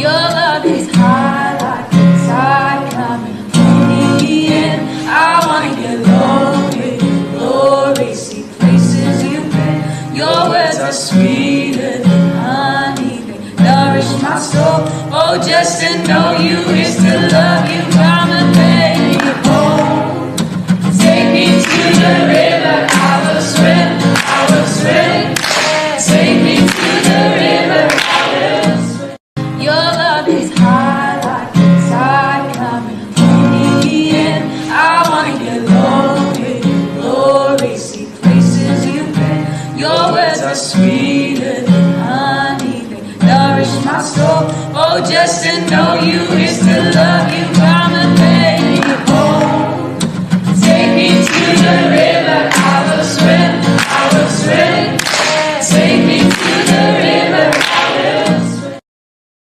Your love is high like a tide coming from the end. I wanna get loaded in glory, see places you've been. Your words are sweeter than honey, they nourish my soul. Oh, just to know you is to love you. Come and make me whole. Take me to the river, I will swim, I will swim. Take me to the river, I will swim. Your love is high like a tide coming from the end. I wanna get loaded in glory, see places you've been. Your words are sweeter than honey, they nourish my soul. Oh, just to know you is to love you.